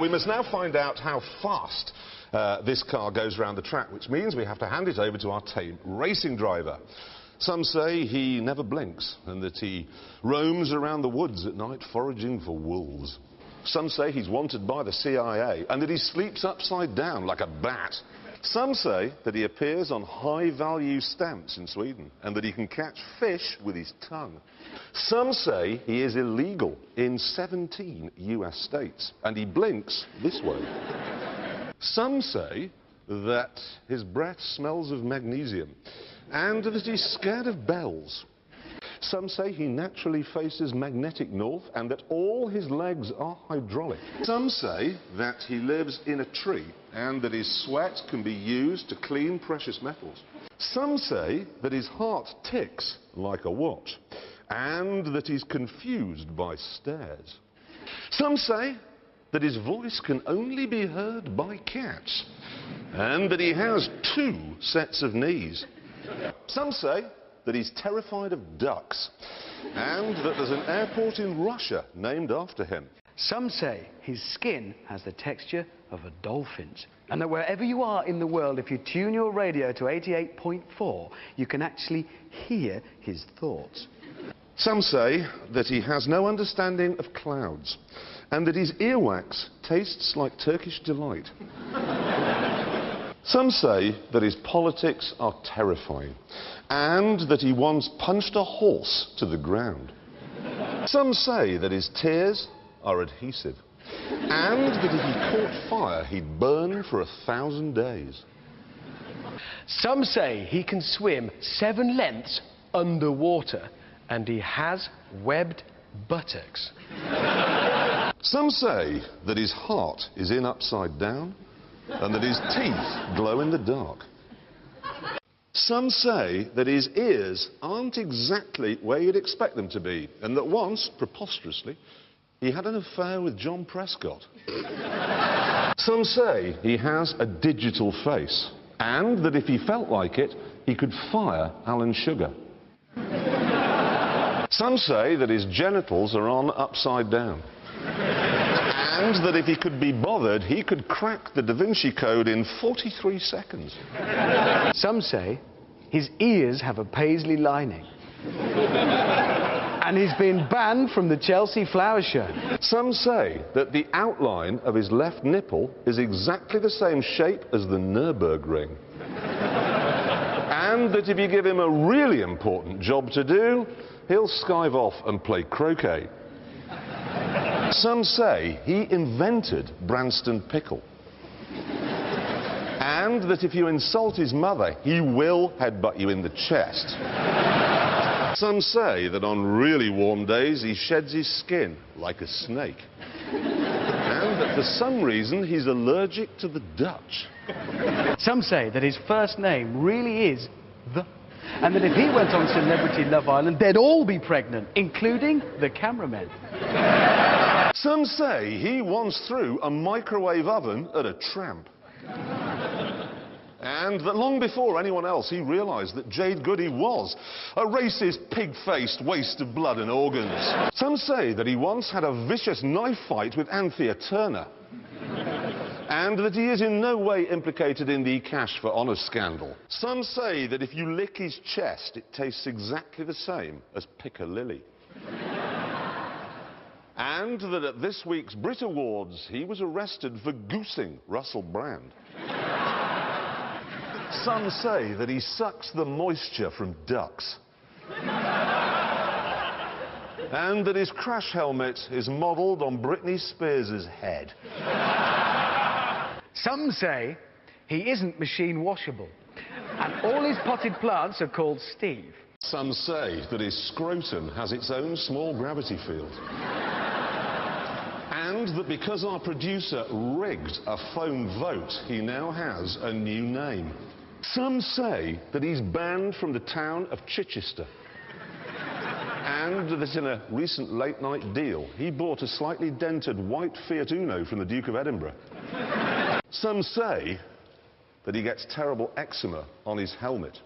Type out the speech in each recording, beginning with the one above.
We must now find out how fast this car goes around the track, which means we have to hand it over to our tame racing driver. Some say he never blinks and that he roams around the woods at night foraging for wolves. Some say he's wanted by the CIA and that he sleeps upside down like a bat. Some say that he appears on high-value stamps in Sweden and that he can catch fish with his tongue. Some say he is illegal in 17 US states and he blinks this way. Some say that his breath smells of magnesium and that he's scared of bells. Some say he naturally faces magnetic north and that all his legs are hydraulic. Some say that he lives in a tree and that his sweat can be used to clean precious metals. Some say that his heart ticks like a watch and that he's confused by stairs. Some say that his voice can only be heard by cats and that he has 2 sets of knees. Some say that he's terrified of ducks and that there's an airport in Russia named after him. Some say his skin has the texture of a dolphin's and that wherever you are in the world, if you tune your radio to 88.4, you can actually hear his thoughts. Some say that he has no understanding of clouds and that his earwax tastes like Turkish delight. Some say that his politics are terrifying and that he once punched a horse to the ground. Some say that his tears are adhesive and that if he caught fire, he'd burn for 1,000 days. Some say he can swim 7 lengths underwater and he has webbed buttocks. Some say that his heart is in upside down and that his teeth glow in the dark. Some say that his ears aren't exactly where you'd expect them to be and that once, preposterously, he had an affair with John Prescott. Some say he has a digital face and that if he felt like it, he could fire Alan Sugar. Some say that his genitals are on upside down and that if he could be bothered, he could crack the Da Vinci Code in 43 seconds. Some say his ears have a paisley lining and he's been banned from the Chelsea Flower Show. Some say that the outline of his left nipple is exactly the same shape as the Nürburgring. And that if you give him a really important job to do, he'll skive off and play croquet. Some say he invented Branston Pickle. And that if you insult his mother, he will headbutt you in the chest. Some say that on really warm days he sheds his skin like a snake. And that for some reason he's allergic to the Dutch. Some say that his first name really is The, and that if he went on Celebrity Love Island, they'd all be pregnant, including the cameramen. Some say he once threw a microwave oven at a tramp. And that long before anyone else, he realised that Jade Goody was a racist, pig-faced waste of blood and organs. Some say that he once had a vicious knife fight with Anthea Turner. And that he is in no way implicated in the Cash for Honour scandal. Some say that if you lick his chest, it tastes exactly the same as Piccalilli. And that at this week's Brit Awards, he was arrested for goosing Russell Brand. Some say that he sucks the moisture from ducks. And that his crash helmet is modelled on Britney Spears' head. Some say he isn't machine washable and all his potted plants are called Steve. Some say that his scrotum has its own small gravity field. And that because our producer rigged a phone vote, he now has a new name. Some say that he's banned from the town of Chichester. And that in a recent late-night deal, he bought a slightly dented white Fiat Uno from the Duke of Edinburgh. Some say that he gets terrible eczema on his helmet.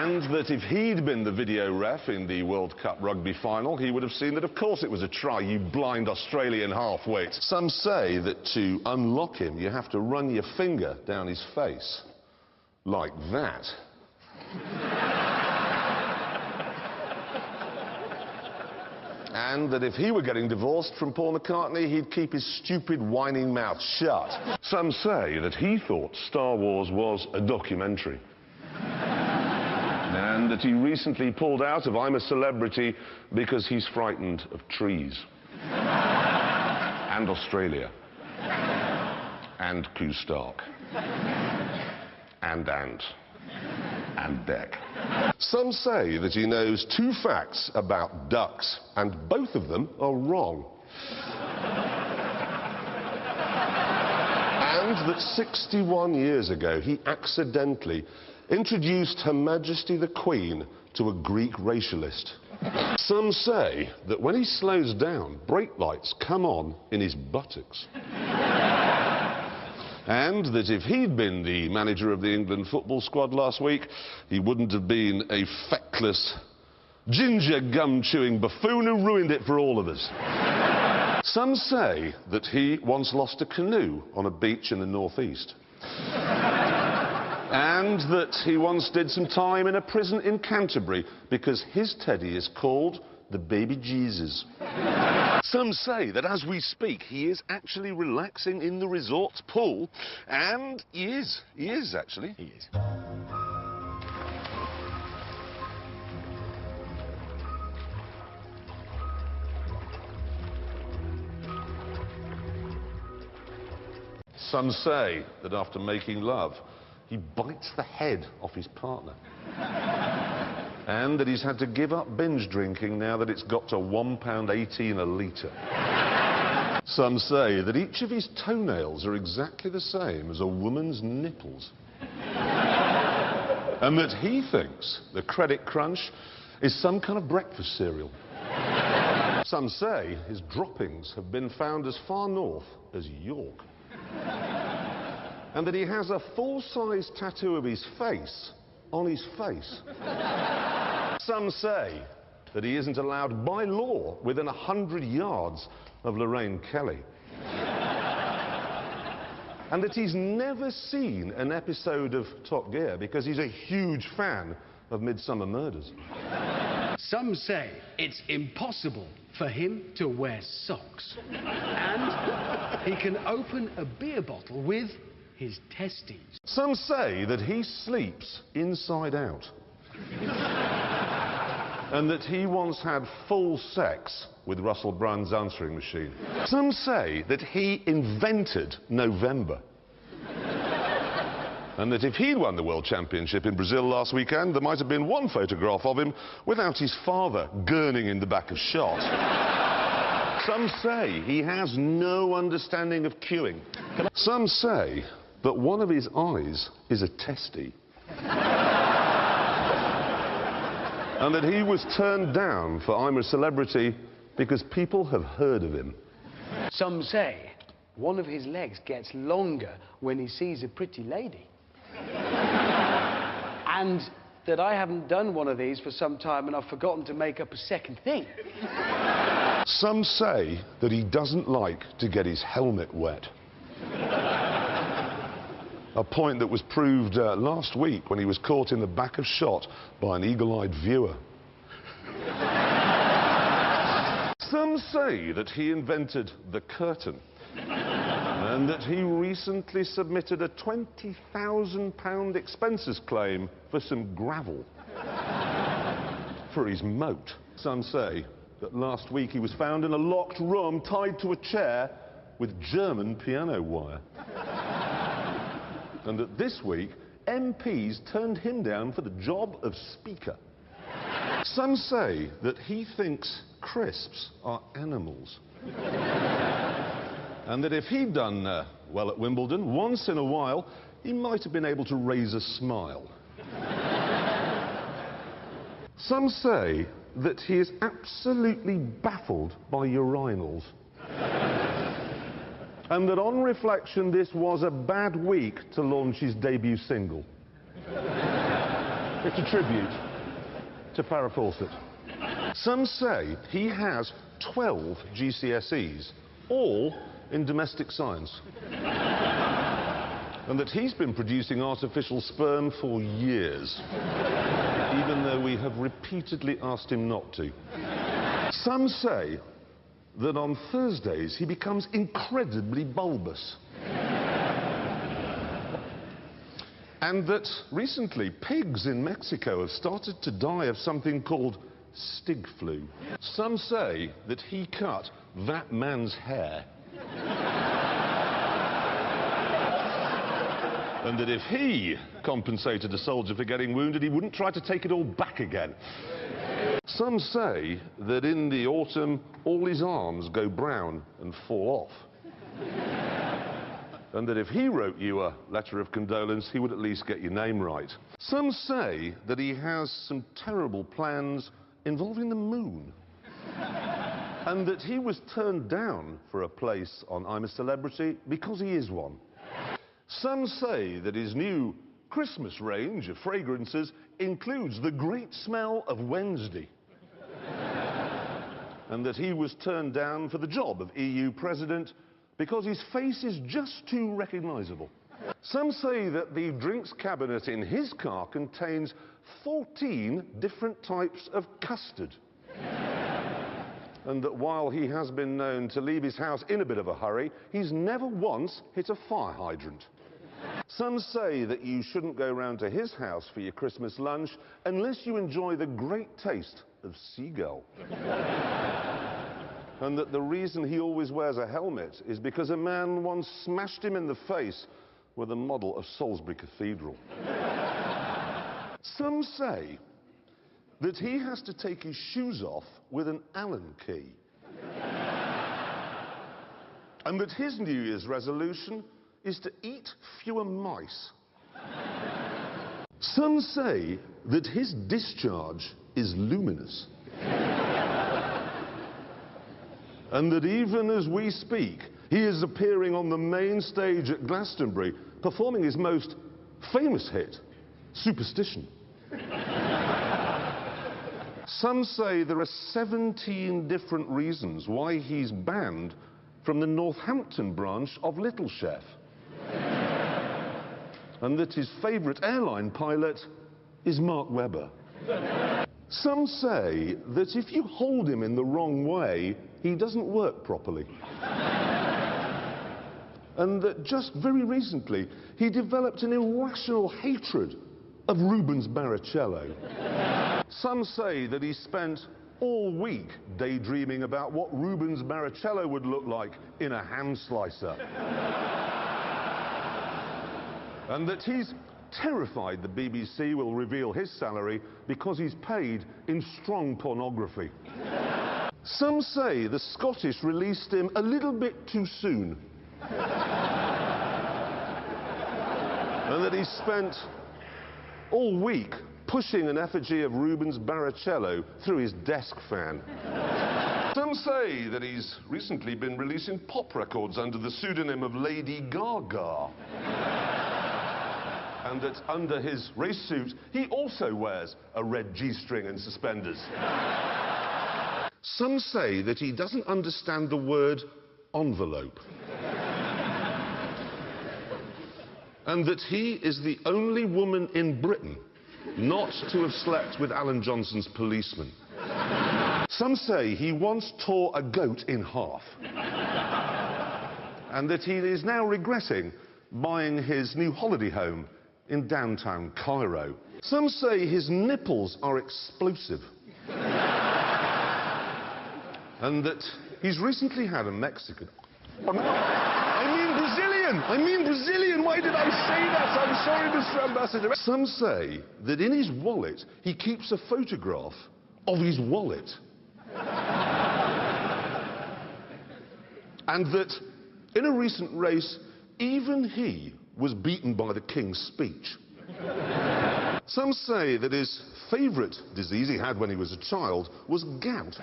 And that if he'd been the video ref in the World Cup rugby final, he would have seen that of course it was a try, you blind Australian half-wit. Some say that to unlock him, you have to run your finger down his face. Like that. And that if he were getting divorced from Paul McCartney, he'd keep his stupid, whining mouth shut. Some say that he thought Star Wars was a documentary. And that he recently pulled out of I'm a Celebrity because he's frightened of trees. And Australia. And Q Stark. And Ant. And Beck. Some say that he knows 2 facts about ducks, and both of them are wrong. And that 61 years ago, he accidentally introduced Her Majesty the Queen to a Greek racialist. Some say that when he slows down, brake lights come on in his buttocks. And that if he'd been the manager of the England football squad last week, he wouldn't have been a feckless, ginger gum-chewing buffoon who ruined it for all of us. Some say that he once lost a canoe on a beach in the northeast. And that he once did some time in a prison in Canterbury because his teddy is called the Baby Jesus. Some say that as we speak, he is actually relaxing in the resort's pool. And he is actually. He is. Some say that after making love, he bites the head off his partner. And that he's had to give up binge drinking now that it's got to £1.18 a litre. Some say that each of his toenails are exactly the same as a woman's nipples. And that he thinks the Credit Crunch is some kind of breakfast cereal. Some say his droppings have been found as far north as York. And that he has a full-size tattoo of his face on his face. Some say that he isn't allowed by law within 100 yards of Lorraine Kelly. And that he's never seen an episode of Top Gear because he's a huge fan of Midsummer Murders. Some say it's impossible for him to wear socks. And he can open a beer bottle with his testes. Some say that he sleeps inside out. And that he once had full sex with Russell Brand's answering machine. Some say that he invented November. And that if he'd won the World Championship in Brazil last weekend, there might have been one photograph of him without his father gurning in the back of shot. Some say he has no understanding of queuing. Some say that one of his eyes is a testy. And that he was turned down for I'm a Celebrity because people have heard of him. Some say one of his legs gets longer when he sees a pretty lady. And that I haven't done one of these for some time and I've forgotten to make up a second thing. Some say that he doesn't like to get his helmet wet. A point that was proved last week when he was caught in the back of shot by an eagle-eyed viewer. Some say that he invented the curtain. And that he recently submitted a £20,000 expenses claim for some gravel for his moat. Some say that last week he was found in a locked room tied to a chair with German piano wire. And that this week MPs turned him down for the job of Speaker. Some say that he thinks crisps are animals. And that if he'd done well at Wimbledon, once in a while, he might have been able to raise a smile. Some say that he is absolutely baffled by urinals. And that on reflection, this was a bad week to launch his debut single. It's a tribute to Farrah Fawcett. Some say he has 12 GCSEs, all in domestic science. And that he's been producing artificial sperm for years, even though we have repeatedly asked him not to. Some say that on Thursdays he becomes incredibly bulbous. And that recently pigs in Mexico have started to die of something called Stig flu. Some say that he cut that man's hair. And that if he compensated a soldier for getting wounded, he wouldn't try to take it all back again. Some say that in the autumn, all his arms go brown and fall off. And that if he wrote you a letter of condolence, he would at least get your name right. Some say that he has some terrible plans involving the moon. And that he was turned down for a place on I'm a Celebrity because he is one. Some say that his new Christmas range of fragrances includes the great smell of Wednesday. And that he was turned down for the job of EU president because his face is just too recognisable. Some say that the drinks cabinet in his car contains 14 different types of custard. And that while he has been known to leave his house in a bit of a hurry, he's never once hit a fire hydrant. Some say that you shouldn't go round to his house for your Christmas lunch unless you enjoy the great taste of seagull. And that the reason he always wears a helmet is because a man once smashed him in the face with a model of Salisbury Cathedral. Some say that he has to take his shoes off with an Allen key. And that his New Year's resolution is to eat fewer mice. Some say that his discharge is luminous. And that even as we speak, he is appearing on the main stage at Glastonbury, performing his most famous hit, Superstition. Some say there are 17 different reasons why he's banned from the Northampton branch of Little Chef. And that his favourite airline pilot is Mark Webber. Some say that if you hold him in the wrong way, he doesn't work properly. And that just very recently, he developed an irrational hatred of Rubens Barrichello. Some say that he spent all week daydreaming about what Rubens Barrichello would look like in a ham slicer. And that he's terrified the BBC will reveal his salary because he's paid in strong pornography. Some say the Scottish released him a little bit too soon. And that he spent all week pushing an effigy of Rubens Barrichello through his desk fan. Some say that he's recently been releasing pop records under the pseudonym of Lady Gaga. And that under his race suit, he also wears a red G-string and suspenders. Some say that he doesn't understand the word envelope. And that he is the only woman in Britain not to have slept with Alan Johnson's policeman. Some say he once tore a goat in half. And that he is now regretting buying his new holiday home in downtown Cairo. Some say his nipples are explosive. And that he's recently had a Mexican... I mean Brazilian! Why did I say that? I'm sorry, Mr. Ambassador. Some say that in his wallet, he keeps a photograph of his wallet. And that in a recent race, even he was beaten by the King's speech. Some say that his favourite disease he had when he was a child was gout.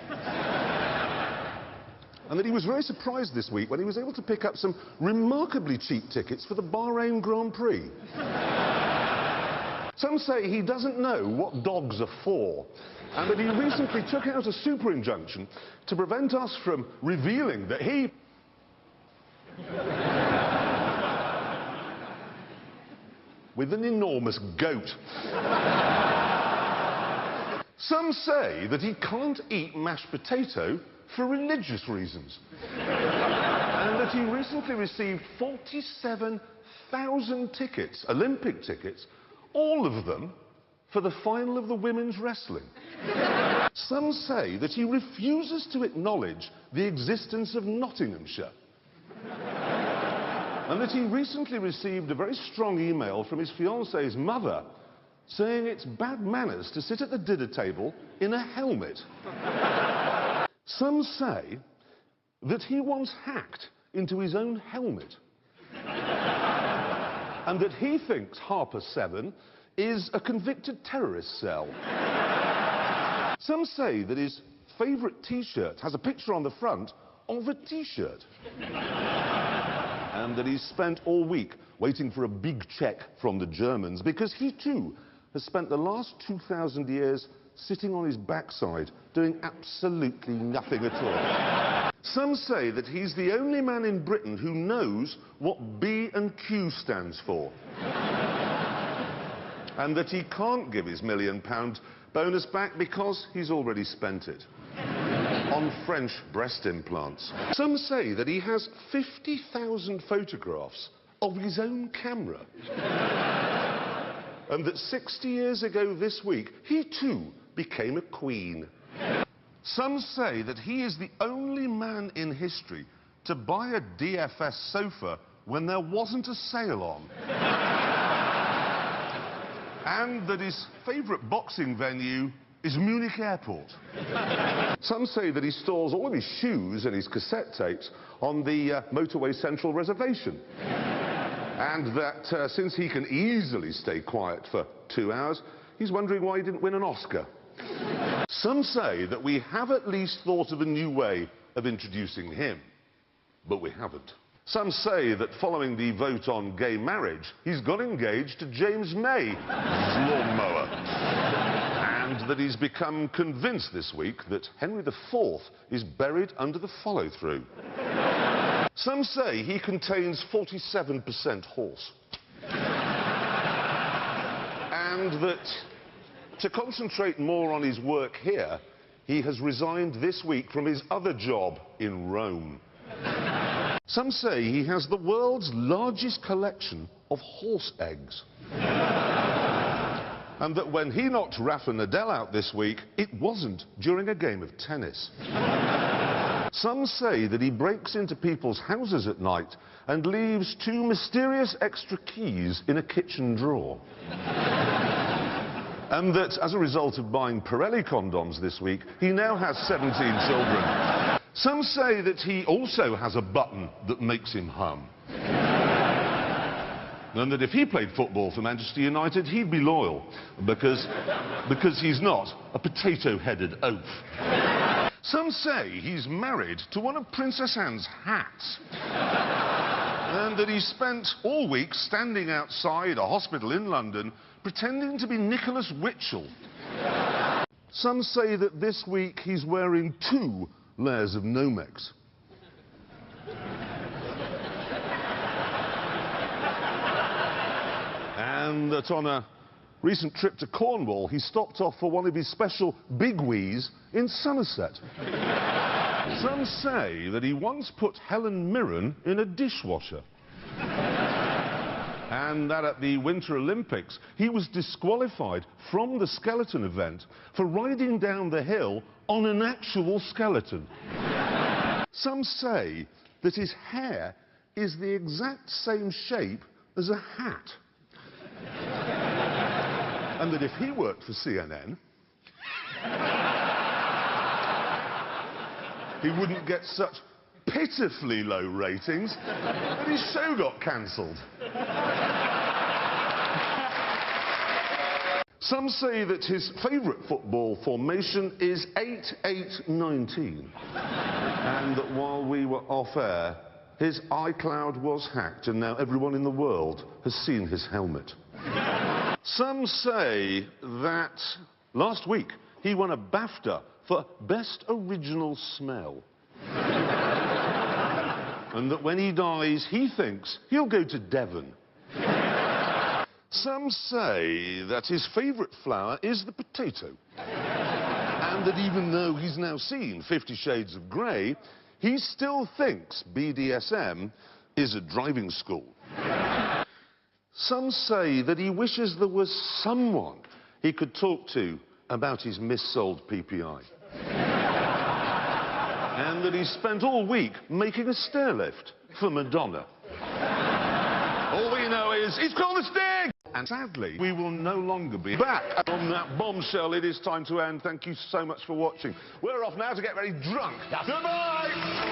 And that he was very surprised this week when he was able to pick up some remarkably cheap tickets for the Bahrain Grand Prix. Some say he doesn't know what dogs are for, and that he recently took out a super injunction to prevent us from revealing that he... with an enormous goat. Some say that he can't eat mashed potato for religious reasons. And that he recently received 47,000 tickets, Olympic tickets, all of them for the final of the women's wrestling. Some say that he refuses to acknowledge the existence of Nottinghamshire. And that he recently received a very strong email from his fiancée's mother saying it's bad manners to sit at the dinner table in a helmet. Some say that he once hacked into his own helmet. And that he thinks Harper 7 is a convicted terrorist cell. Some say that his favourite T-shirt has a picture on the front of a T-shirt. And that he's spent all week waiting for a big check from the Germans because he too has spent the last 2,000 years sitting on his backside doing absolutely nothing at all. Some say that he's the only man in Britain who knows what B and Q stands for. And that he can't give his £1 million bonus back because he's already spent it on French breast implants. Some say that he has 50,000 photographs of his own camera. And that 60 years ago this week, he too became a queen. Some say that he is the only man in history to buy a DFS sofa when there wasn't a sale on. And that his favourite boxing venue is Munich Airport. Some say that he stores all of his shoes and his cassette tapes on the Motorway Central reservation. And that since he can easily stay quiet for 2 hours, he's wondering why he didn't win an Oscar. Some say that we have at least thought of a new way of introducing him, but we haven't. Some say that following the vote on gay marriage, he's got engaged to James May, lawnmower. And that he's become convinced this week that Henry IV is buried under the follow-through. Some say he contains 47% horse. And that to concentrate more on his work here, he has resigned this week from his other job in Rome. Some say he has the world's largest collection of horse eggs. And that when he knocked Rafa Nadal out this week, it wasn't during a game of tennis. Some say that he breaks into people's houses at night and leaves 2 mysterious extra keys in a kitchen drawer. And that, as a result of buying Pirelli condoms this week, he now has 17 children. Some say that he also has a button that makes him hum. And that if he played football for Manchester United, he'd be loyal, because he's not a potato-headed oaf. Some say he's married to one of Princess Anne's hats. And that he spent all week standing outside a hospital in London pretending to be Nicholas Witchell. Some say that this week he's wearing 2 layers of Nomex. And that on a recent trip to Cornwall, he stopped off for one of his special big wheeze in Somerset. Some say that he once put Helen Mirren in a dishwasher. And that at the Winter Olympics, he was disqualified from the skeleton event for riding down the hill on an actual skeleton. Some say that his hair is the exact same shape as a hat. And that if he worked for CNN, he wouldn't get such pitifully low ratings that his show got cancelled. Some say that his favourite football formation is 8-8-19. And that while we were off air, his iCloud was hacked and now everyone in the world has seen his helmet. Some say that last week he won a BAFTA for Best Original Smell. And that when he dies, he thinks he'll go to Devon. Some say that his favourite flower is the potato. And that even though he's now seen 50 Shades of Grey, he still thinks BDSM is a driving school. Some say that he wishes there was someone he could talk to about his missold PPI. And that he spent all week making a stair lift for Madonna. All we know is he's called a Stig! And sadly, we will no longer be back. On that bombshell, it is time to end. Thank you so much for watching. We're off now to get very drunk. Goodbye!